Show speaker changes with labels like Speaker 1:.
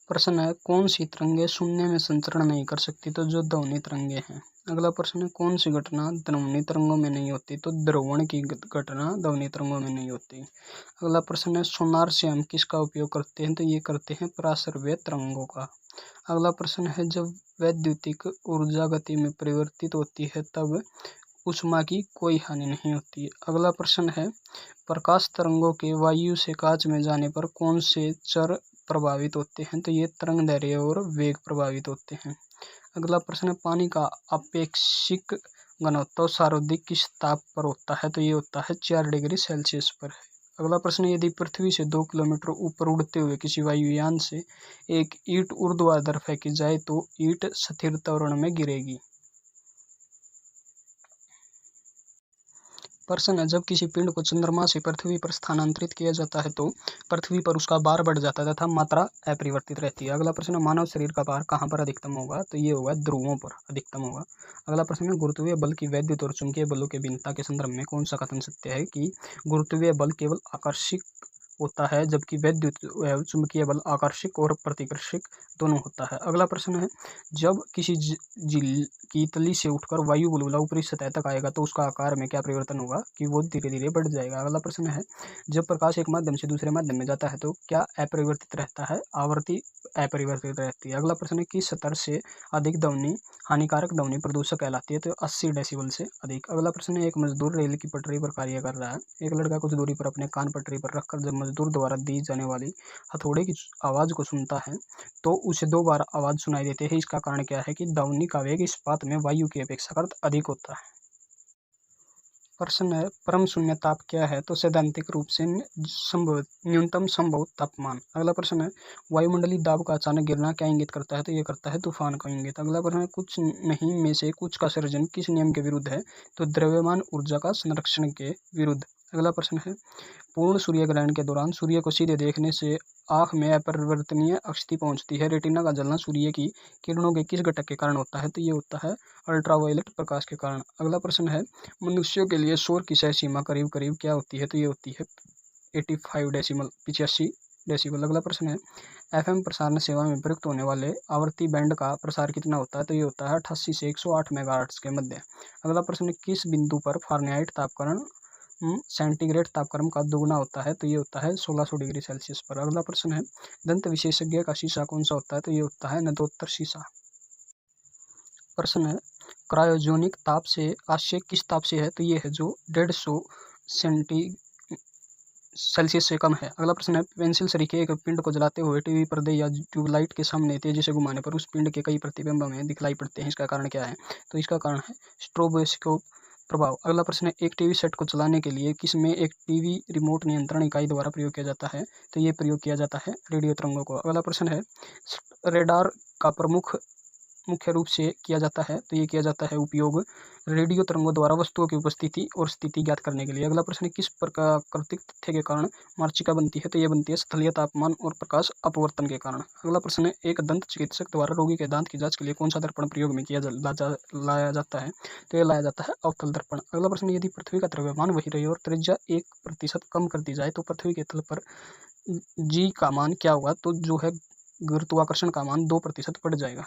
Speaker 1: प्रश्न है कौन सी तरंगे शून्य में संचरण नहीं कर सकती, तो जो ध्वनि तरंगे हैं। अगला प्रश्न है कौन सी घटना ध्वनि तरंगों में नहीं होती, तो ध्रुवण की घटना ध्वनि तरंगों में नहीं होती। अगला प्रश्न है सोनार से हम किसका उपयोग करते हैं, तो ये करते हैं पराश्रव्य तरंगों का। अगला प्रश्न है जब वैद्युतिक ऊर्जा गति में परिवर्तित होती है तब ऊष्मा की कोई हानि नहीं होती। अगला प्रश्न है प्रकाश तरंगों के वायु से कांच में जाने पर कौन से चर प्रभावित होते हैं, तो ये तरंग दैर्घ्य और वेग प्रभावित होते हैं। अगला प्रश्न है पानी का अपेक्षिक घनत्व सर्वाधिक किस ताप पर होता है, तो ये होता है 4 डिग्री सेल्सियस पर। अगला प्रश्न यदि पृथ्वी से 2 किलोमीटर ऊपर उड़ते हुए किसी वायुयान से एक ईंट ऊर्ध्वाधर फेंकी जाए तो ईंट स्थिर त्वरण में गिरेगी। प्रश्न है जब किसी पिंड को चंद्रमा से पृथ्वी पर स्थानांतरित किया जाता है तो पृथ्वी पर उसका भार बढ़ जाता है तथा मात्रा अपरिवर्तित रहती है। अगला प्रश्न मानव शरीर का भार कहाँ पर अधिकतम होगा, तो ये होगा ध्रुवों पर अधिकतम होगा। अगला प्रश्न है गुरुत्वीय बल की वैद्युत और चुंबकीय बलों के भिन्नता के संदर्भ में कौन सा कथन सत्य है, कि गुरुत्वीय बल केवल आकर्षक होता है जबकि वैद्युत चुंबकीय बल आकर्षक और प्रतिकर्षक दोनों होता है। अगला प्रश्न है जब किसी झील की तली से उठकर वायु बुलबुला ऊपरी सतह तक आएगा तो उसका आकार में क्या परिवर्तन होगा, कि वो धीरे धीरे बढ़ जाएगा। अगला प्रश्न है जब प्रकाश एक माध्यम से दूसरे माध्यम में जाता है तो क्या अपरिवर्तित रहता है, आवृत्ति अपरिवर्तित रहती है। अगला प्रश्न है किस स्तर से अधिक ध्वनि हानिकारक ध्वनि प्रदूषक कहलाती है, तो 80 डेसिबल से अधिक। अगला प्रश्न है एक मजदूर रेल की पटरी पर कार्य कर रहा है। एक लड़का कुछ दूरी पर अपने कान पटरी पर रखकर जब मजदूर द्वारा दी जाने वाली हथौड़े की आवाज को सुनता है तो उसे 2 बार आवाज सुनाई देती है। इसका कारण क्या है, कि ध्वनि का वेग इस्पात में वायु की अपेक्षाकृत अधिक होता है। प्रश्न है परम शून्य ताप क्या है, तो सैद्धांतिक रूप से न्यूनतम संभव तापमान। अगला प्रश्न है वायुमंडलीय दाब का अचानक गिरना क्या इंगित करता है, तो ये करता है तूफान का इंगित। अगला प्रश्न है कुछ नहीं में से कुछ का सृजन किस नियम के विरुद्ध है, तो द्रव्यमान ऊर्जा का संरक्षण के विरुद्ध। अगला प्रश्न है पूर्ण सूर्य ग्रहण के दौरान सूर्य को सीधे देखने से आंख में अपरिवर्तनीय अक्षति पहुंचती है। रेटिना का जलना सूर्य की किरणों के किस घटक के कारण होता है, तो ये होता है अल्ट्रावायलेट प्रकाश के कारण। अगला प्रश्न है मनुष्यों के लिए शोर की सह सीमा करीब करीब क्या होती है, तो ये होती है 85 डेसिबल। अगला प्रश्न है एफएम प्रसारण सेवा में प्रयुक्त होने वाले आवर्ती बैंड का प्रसार कितना होता है, तो ये होता है 88 से 108 मेगाहर्ट्ज के मध्य। अगला प्रश्न है किस बिंदु पर फारेनहाइट तापक्रम सेंटीग्रेड तापक्रम का दोगुना होता है, तो ये होता है 1600 डिग्री सेल्सियस पर। अगला प्रश्न है दंत विशेषज्ञ का शीशा कौन सा होता है, तो ये होता है नदोत्तर शीशा। प्रश्न है क्रायोजेनिक ताप से आशय किस ताप से है, तो ये है जो 150 सेल्सियस से कम है। अगला प्रश्न है पेंसिल सरीखे एक पिंड को जलाते हुए टीवी पर्दे या ट्यूबलाइट के सामने तेजी से घुमाने पर उस पिंड के कई प्रतिबिंब हमें दिखलाई पड़ते हैं, इसका कारण क्या है, तो इसका कारण है स्ट्रोबोस्कोप प्रभाव। अगला प्रश्न है एक टीवी सेट को चलाने के लिए किसमें एक टीवी रिमोट नियंत्रण इकाई द्वारा प्रयोग किया जाता है, तो ये प्रयोग किया जाता है रेडियो तरंगों को। अगला प्रश्न है रेडार का मुख्य रूप से किया जाता है, तो ये किया जाता है उपयोग रेडियो तरंगों द्वारा वस्तुओं की उपस्थिति और स्थिति ज्ञात करने के लिए। अगला प्रश्न है किस प्राकृतिक तथ्य के कारण मरीचिका बनती है, तो ये बनती है स्थलीय तापमान और प्रकाश अपवर्तन के कारण। अगला प्रश्न है एक दंत चिकित्सक द्वारा रोगी के दांत की जांच के लिए कौन सा दर्पण प्रयोग में लाया जाता है, तो ये लाया जाता है अवतल दर्पण। अगला प्रश्न यदि पृथ्वी का द्रव्यमान वही रहे और त्रिज्या 1% कम कर दी जाए तो पृथ्वी के तल पर जी का मान क्या होगा, तो जो है गुरुत्वाकर्षण का मान 2% बढ़ जाएगा।